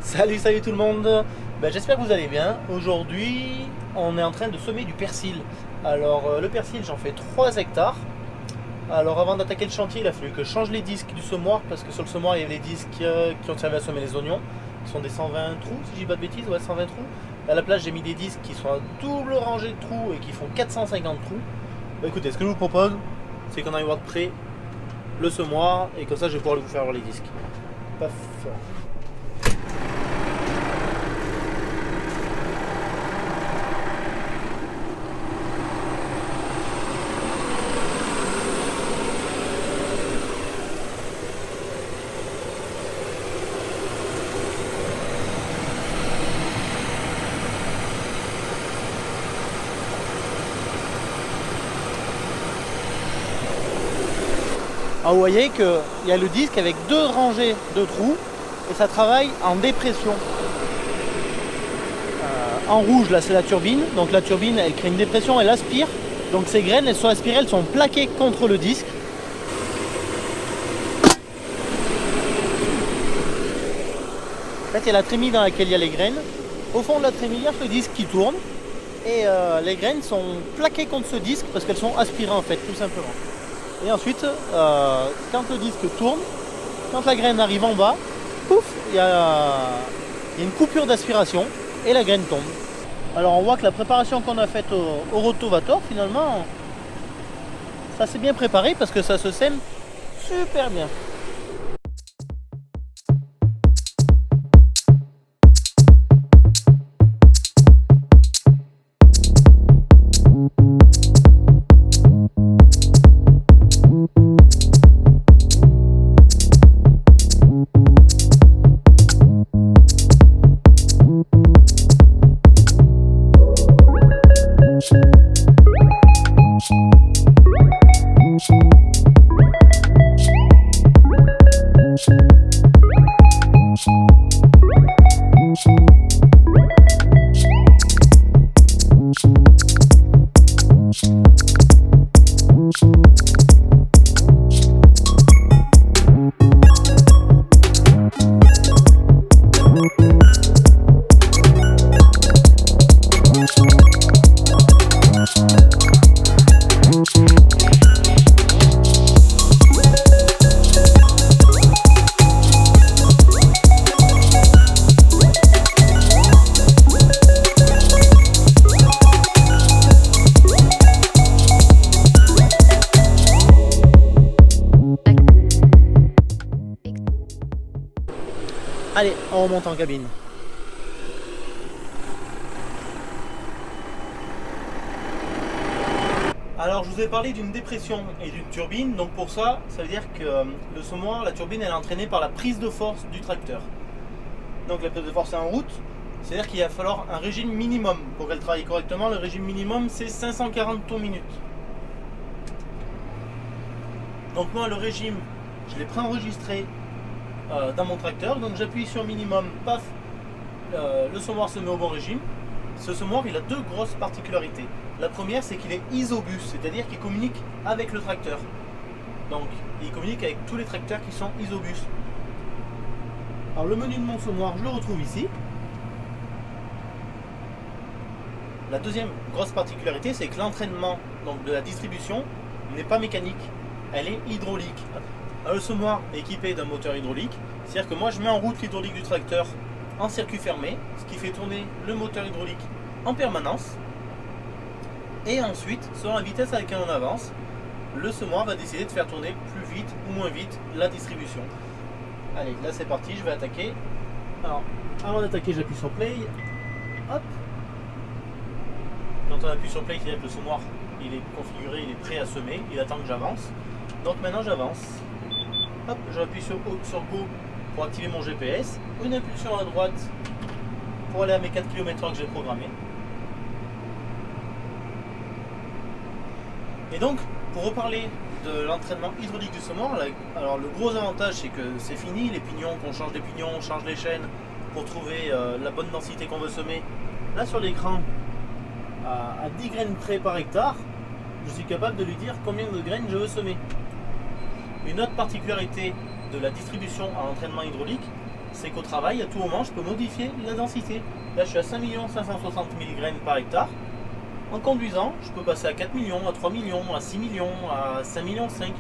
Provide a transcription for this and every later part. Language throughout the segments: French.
Salut tout le monde. J'espère que vous allez bien. Aujourd'hui, on est en train de semer du persil. Alors, le persil, j'en fais 3 hectares. Alors, avant d'attaquer le chantier, il a fallu que je change les disques du semoir parce que sur le semoir, il y avait les disques qui ont servi à semer les oignons, qui sont des 120 trous, si je dis pas de bêtises, ouais, 120 trous. À la place, j'ai mis des disques qui sont à double rangée de trous et qui font 450 trous. Écoutez, ce que je vous propose, c'est qu'on aille voir de près le semoir et comme ça, je vais pouvoir vous faire voir les disques. Paf. Alors vous voyez qu'il y a le disque avec 2 rangées de trous et ça travaille en dépression. En rouge là c'est la turbine, donc la turbine elle crée une dépression, elle aspire, donc ces graines elles sont aspirées, elles sont plaquées contre le disque. En fait il y a la trémie dans laquelle il y a les graines, au fond de la trémie il y a ce disque qui tourne et les graines sont plaquées contre ce disque parce qu'elles sont aspirées en fait tout simplement. Et ensuite, quand le disque tourne, quand la graine arrive en bas, pouf, il y a une coupure d'aspiration et la graine tombe. Alors on voit que la préparation qu'on a faite au rotovator, finalement, ça s'est bien préparé parce que ça se sème super bien. Allez, on remonte en cabine. Alors je vous ai parlé d'une dépression et d'une turbine, donc pour ça, ça veut dire que le semoir, la turbine, elle est entraînée par la prise de force du tracteur. Donc la prise de force est en route, c'est-à-dire qu'il va falloir un régime minimum pour qu'elle travaille correctement. Le régime minimum c'est 540 tours minute. Donc moi le régime, je l'ai préenregistré dans mon tracteur, donc j'appuie sur minimum, paf, le semoir se met au bon régime. Ce semoir il a 2 grosses particularités. La première c'est qu'il est isobus, c'est-à-dire qu'il communique avec le tracteur. Donc il communique avec tous les tracteurs qui sont isobus. Alors le menu de mon semoir je le retrouve ici. La deuxième grosse particularité c'est que l'entraînement de la distribution n'est pas mécanique, elle est hydraulique. Le semoir est équipé d'un moteur hydraulique, c'est-à-dire que moi je mets en route l'hydraulique du tracteur en circuit fermé, ce qui fait tourner le moteur hydraulique en permanence. Et ensuite, selon la vitesse à laquelle on avance, le semoir va décider de faire tourner plus vite ou moins vite la distribution. Allez, là c'est parti, je vais attaquer. Alors, avant d'attaquer, j'appuie sur play. Hop. Quand on appuie sur play, c'est-à-dire que le semoir il est configuré, il est prêt à semer, il attend que j'avance. Donc maintenant j'avance. Hop, j'appuie sur Go pour activer mon GPS, une impulsion à droite pour aller à mes 4 km/h que j'ai programmé. Et donc, pour reparler de l'entraînement hydraulique du semoir, alors le gros avantage c'est que c'est fini, les pignons, qu'on change des pignons, on change les chaînes pour trouver la bonne densité qu'on veut semer. Là sur l'écran, à 10 graines près par hectare, je suis capable de lui dire combien de graines je veux semer. Une autre particularité de la distribution à entraînement hydraulique, c'est qu'au travail, à tout moment, je peux modifier la densité. Là, je suis à 5 560 000 graines par hectare. En conduisant, je peux passer à 4 millions, à 3 millions, à 6 millions, à 5 millions 5.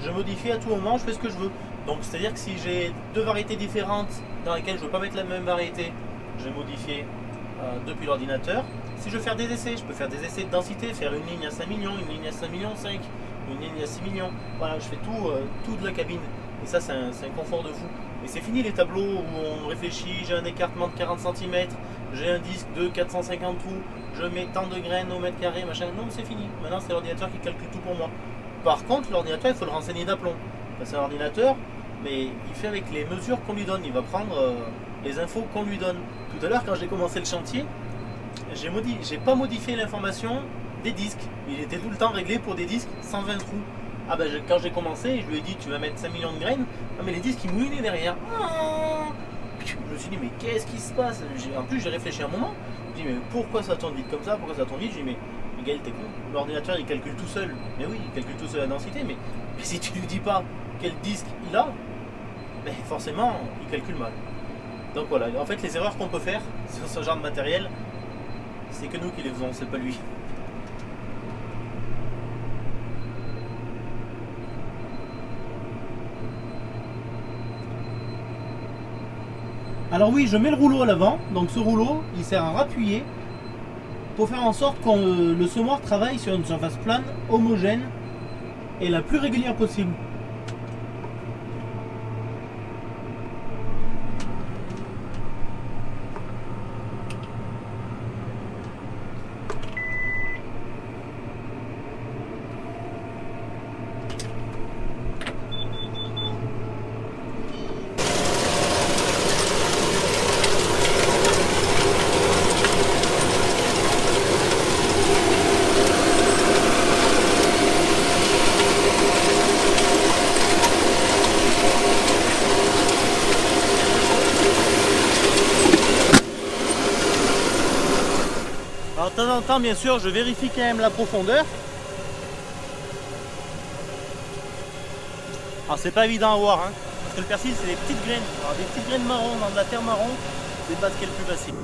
Je modifie à tout moment, je fais ce que je veux. Donc, c'est-à-dire que si j'ai deux variétés différentes dans lesquelles je ne veux pas mettre la même variété, je vais modifier depuis l'ordinateur. Si je veux faire des essais, je peux faire des essais de densité, faire une ligne à 5 millions, une ligne à 5 millions 5, une ligne à 6 millions. Voilà, je fais tout de la cabine. Et ça, c'est un confort de fou. Et c'est fini les tableaux où on réfléchit, j'ai un écartement de 40 cm, j'ai un disque de 450 trous, je mets tant de graines au mètre carré, machin. Non, c'est fini. Maintenant, c'est l'ordinateur qui calcule tout pour moi. Par contre, l'ordinateur, il faut le renseigner d'aplomb. C'est un ordinateur, mais il fait avec les mesures qu'on lui donne. Il va prendre les infos qu'on lui donne. Tout à l'heure, quand j'ai commencé le chantier, j'ai pas modifié l'information des disques. Il était tout le temps réglé pour des disques 120 trous. Ah ben quand j'ai commencé, je lui ai dit tu vas mettre 5 millions de graines. Ah mais les disques ils mouinaient derrière. Je me suis dit mais qu'est-ce qui se passe? En plus j'ai réfléchi un moment. Je me dis mais pourquoi ça tourne vite comme ça? Pourquoi ça tourne vite? Je dis mais Gaël t'es con. L'ordinateur il calcule tout seul. Mais oui il calcule tout seul la densité. Mais si tu lui dis pas quel disque il a, ben forcément il calcule mal. Donc voilà, en fait les erreurs qu'on peut faire sur ce genre de matériel, c'est que nous qui les faisons, c'est pas lui. Alors oui, je mets le rouleau à l'avant, donc ce rouleau, il sert à rappuyer pour faire en sorte que le semoir travaille sur une surface plane, homogène et la plus régulière possible. Alors de temps en temps, bien sûr, je vérifie quand même la profondeur. Alors c'est pas évident à voir, hein, parce que le persil c'est des petites graines. Alors des petites graines marron dans de la terre marron, c'est pas ce qui est le plus facile.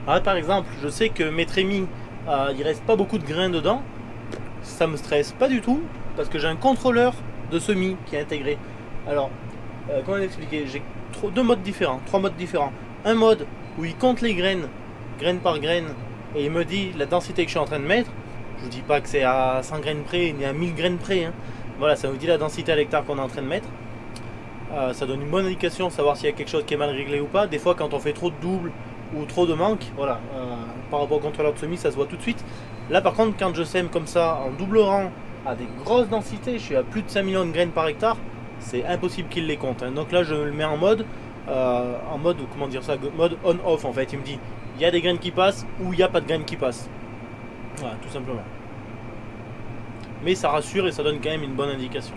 Alors, par exemple, je sais que mes trémies, il reste pas beaucoup de grains dedans. Ça me stresse pas du tout parce que j'ai un contrôleur de semis qui est intégré. Alors, comment l'expliquer? J'ai trois modes différents. Un mode où il compte les graines, graine par graine, et il me dit la densité que je suis en train de mettre. Je vous dis pas que c'est à 100 graines près ni à 1000 graines près. Hein. Voilà, ça vous dit la densité à l'hectare qu'on est en train de mettre. Ça donne une bonne indication, savoir s'il y a quelque chose qui est mal réglé ou pas. Des fois, quand on fait trop de double ou trop de manque, voilà, par rapport au contrôleur de semis, ça se voit tout de suite. Là par contre, quand je sème comme ça en double rang à des grosses densités, je suis à plus de 5 millions de graines par hectare, c'est impossible qu'il les compte. Hein. Donc là je le mets en mode, comment dire ça, mode on-off en fait. Il me dit il y a des graines qui passent ou il n'y a pas de graines qui passent. Voilà, tout simplement. Mais ça rassure et ça donne quand même une bonne indication.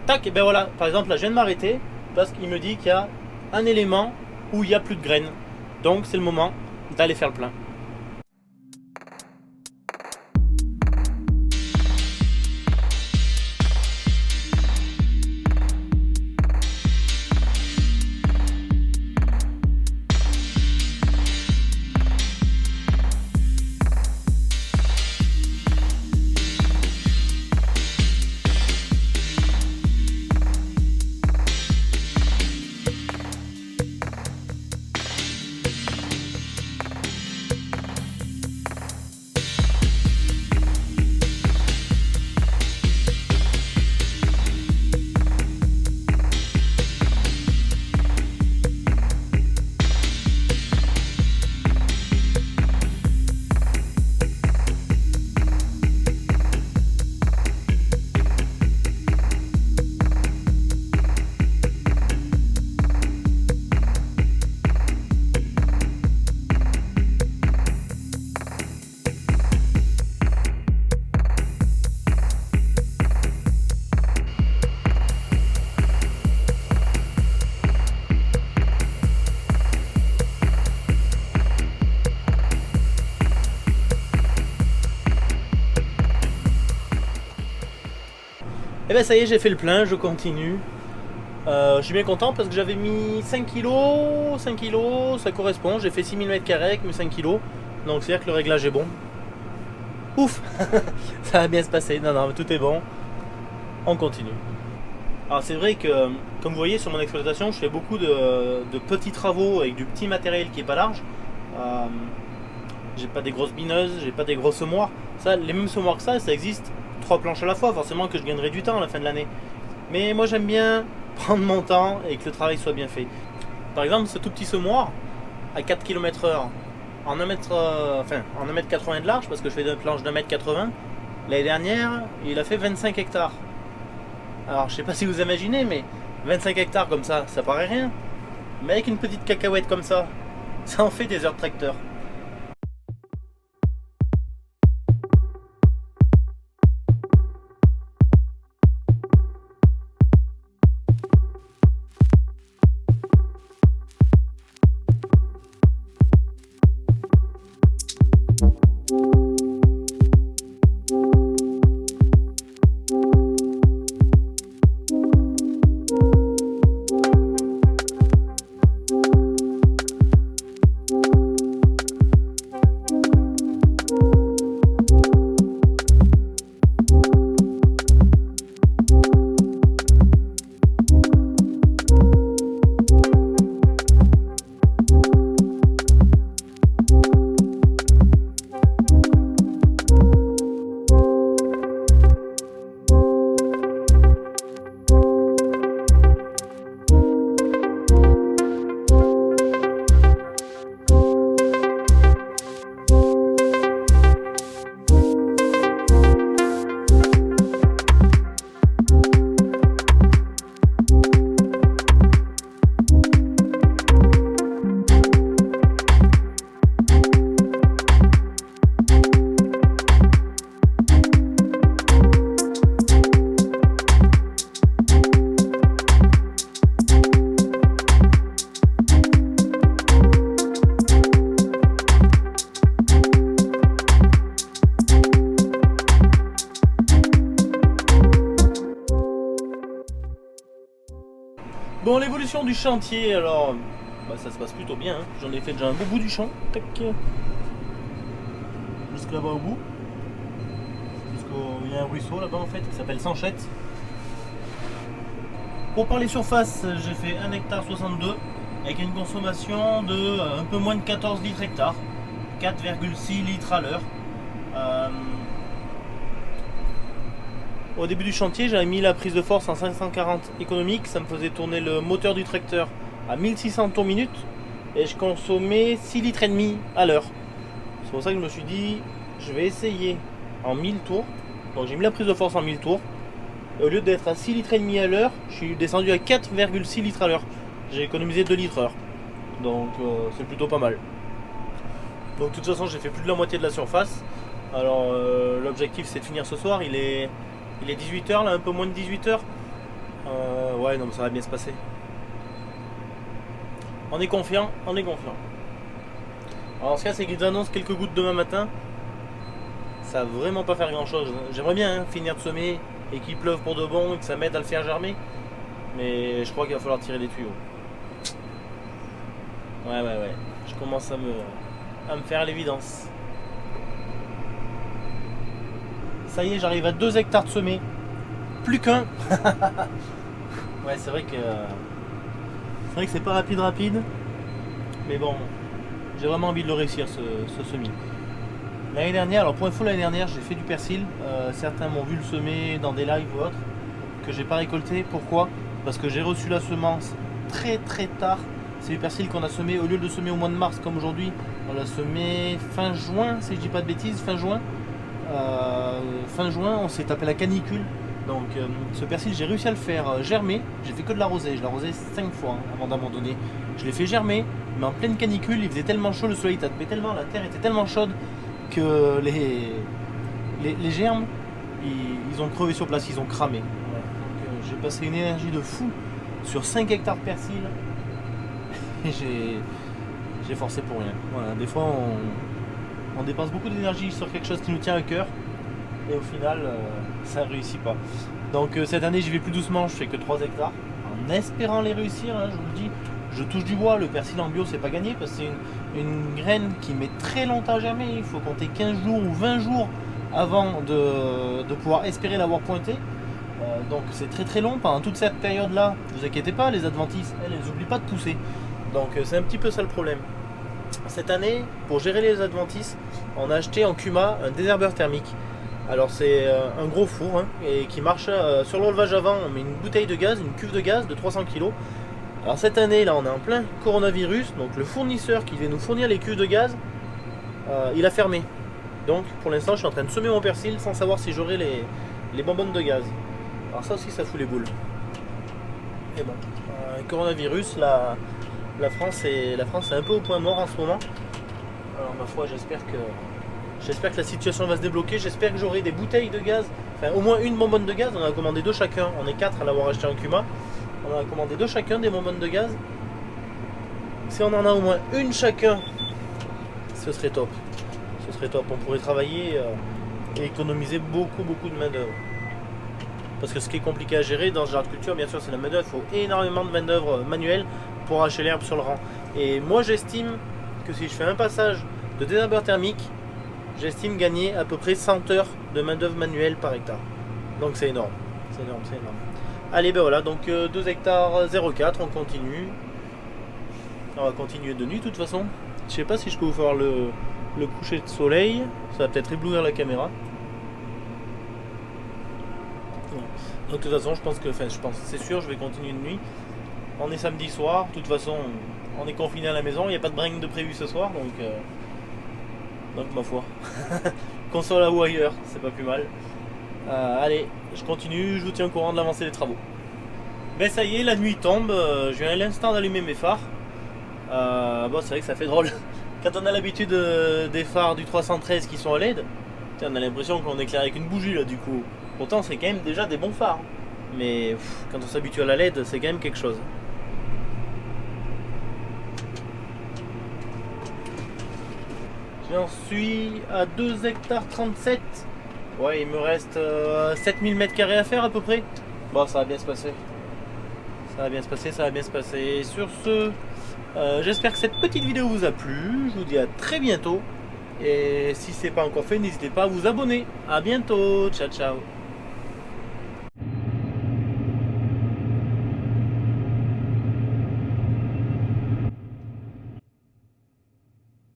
Tac, et ben voilà, par exemple là je viens de m'arrêter parce qu'il me dit qu'il y a un élément où il n'y a plus de graines. Donc c'est le moment d'aller faire le plein. Et ben ça y est, j'ai fait le plein, je continue. Je suis bien content parce que j'avais mis 5 kilos, 5 kilos, ça correspond. J'ai fait 6000 m² avec mes 5 kilos. Donc c'est-à-dire que le réglage est bon. Ouf. Ça va bien se passer. Non, non, mais tout est bon. On continue. Alors c'est vrai que, comme vous voyez sur mon exploitation, je fais beaucoup de petits travaux avec du petit matériel qui est pas large. J'ai pas des grosses bineuses, j'ai pas des gros semoirs. Ça, les mêmes semoirs que ça existe 3 planches à la fois. Forcément que je gagnerai du temps à la fin de l'année. Mais moi j'aime bien prendre mon temps et que le travail soit bien fait. Par exemple, ce tout petit semoir à 4 km/h en 1m80 de large, parce que je fais des planches d'1m80. L'année dernière, il a fait 25 hectares. Alors, je sais pas si vous imaginez, mais 25 hectares comme ça paraît rien. Mais avec une petite cacahuète comme ça en fait des heures de tracteur. Bon, l'évolution du chantier, alors ça se passe plutôt bien. Hein. J'en ai fait déjà un beau bout du champ. Tac. Jusque là-bas au bout. Il y a un ruisseau là-bas en fait qui s'appelle Sanchette. Pour parler surface, j'ai fait 1,62 hectare avec une consommation de un peu moins de 14 litres hectare. 4,6 litres à l'heure. Au début du chantier, j'avais mis la prise de force en 540 économique, ça me faisait tourner le moteur du tracteur à 1600 tours minute et je consommais 6 litres et demi à l'heure. C'est pour ça que je me suis dit, je vais essayer en 1000 tours. Donc j'ai mis la prise de force en 1000 tours. Et au lieu d'être à 6 litres et demi à l'heure, je suis descendu à 4,6 litres à l'heure. J'ai économisé 2 litres heure. Donc c'est plutôt pas mal. Donc de toute façon, j'ai fait plus de la moitié de la surface. Alors l'objectif c'est de finir ce soir, il est 18h là, un peu moins de 18h. Ouais, non, mais ça va bien se passer. On est confiant, on est confiant. Alors, ce qu'il y a, c'est qu'ils annoncent quelques gouttes demain matin. Ça va vraiment pas faire grand chose. J'aimerais bien finir de semer et qu'il pleuve pour de bon et que ça m'aide à le faire germer. Mais je crois qu'il va falloir tirer des tuyaux. Ouais. Je commence à me faire l'évidence. Ça y est, j'arrive à 2 hectares de semé. Plus qu'un. Ouais, c'est vrai que c'est pas rapide. Mais bon, j'ai vraiment envie de le réussir ce semis. L'année dernière, alors pour info, l'année dernière, j'ai fait du persil. Certains m'ont vu le semer dans des lives ou autres que j'ai pas récolté. Pourquoi ? Parce que j'ai reçu la semence très tard. C'est du persil qu'on a semé, au lieu de semer au mois de mars comme aujourd'hui, on l'a semé fin juin, si je dis pas de bêtises, fin juin. Fin juin, on s'est tapé la canicule. Donc ce persil, j'ai réussi à le faire germer. J'ai fait que de l'arroser. Je l'ai arrosé 5 fois avant d'abandonner. Je l'ai fait germer, mais en pleine canicule, il faisait tellement chaud, le soleil tapait tellement, la terre était tellement chaude que les germes, ils ont crevé sur place, ils ont cramé. Ouais. Donc j'ai passé une énergie de fou sur 5 hectares de persil. Et j'ai forcé pour rien. Voilà, des fois on dépense beaucoup d'énergie sur quelque chose qui nous tient à cœur et au final ça ne réussit pas. Donc cette année j'y vais plus doucement, je fais que 3 hectares, en espérant les réussir, hein, je vous le dis. Je touche du bois, le persil en bio c'est pas gagné parce que c'est une graine qui met très longtemps à germer. Il faut compter 15 jours ou 20 jours avant de pouvoir espérer l'avoir pointé. Donc c'est très très long. Pendant toute cette période là, ne vous inquiétez pas, les adventices, elles n'oublient pas de pousser. Donc c'est un petit peu ça le problème. Cette année, pour gérer les adventices, on a acheté en Cuma un désherbeur thermique. Alors c'est un gros four hein, et qui marche sur l'enlevage avant. On met une bouteille de gaz, une cuve de gaz de 300 kg. Alors cette année là on est en plein coronavirus, donc le fournisseur qui devait nous fournir les cuves de gaz, il a fermé. Donc pour l'instant je suis en train de semer mon persil sans savoir si j'aurai les bonbonnes de gaz. Alors ça aussi ça fout les boules. Et bon, coronavirus, la France est un peu au point mort en ce moment. Alors ma foi j'espère que la situation va se débloquer, j'espère que j'aurai des bouteilles de gaz, enfin au moins une bonbonne de gaz, on en a commandé 2 chacun, on est 4 à l'avoir acheté en Cuma. On a commandé 2 chacun des bonbonnes de gaz. Si on en a au moins une chacun, ce serait top. Ce serait top. On pourrait travailler et économiser beaucoup de main d'œuvre. Parce que ce qui est compliqué à gérer dans ce genre de culture, bien sûr, c'est la main d'œuvre. Il faut énormément de main d'œuvre manuelle pour arracher l'herbe sur le rang. Et moi, j'estime que si je fais un passage de désherbeur thermique, j'estime gagner à peu près 100 heures de main d'œuvre manuelle par hectare. Donc c'est énorme. C'est énorme, c'est énorme. Allez, ben voilà, donc 2 hectares 0,4, on continue. On va continuer de nuit de toute façon. Je sais pas si je peux vous faire le coucher de soleil. Ça va peut-être éblouir la caméra. Donc de toute façon, je pense, c'est sûr, je vais continuer de nuit. On est samedi soir, de toute façon, on est confiné à la maison. Il n'y a pas de bringue de prévu ce soir, donc ma foi. Qu'on soit là ou ailleurs, c'est pas plus mal. Allez, je continue, je vous tiens au courant de l'avancée des travaux. Ben ça y est, la nuit tombe, je viens à l'instant d'allumer mes phares. Bon, c'est vrai que ça fait drôle. Quand on a l'habitude des phares du 313 qui sont à LED, on a l'impression qu'on éclaire avec une bougie là du coup. Pourtant c'est quand même déjà des bons phares. Mais quand on s'habitue à la LED, c'est quand même quelque chose. J'en suis à 2 hectares 37. Ouais, il me reste 7000 m² à faire à peu près. Bon, ça va bien se passer. Ça va bien se passer, ça va bien se passer. Sur ce, j'espère que cette petite vidéo vous a plu. Je vous dis à très bientôt. Et si ce n'est pas encore fait, n'hésitez pas à vous abonner. A bientôt. Ciao, ciao.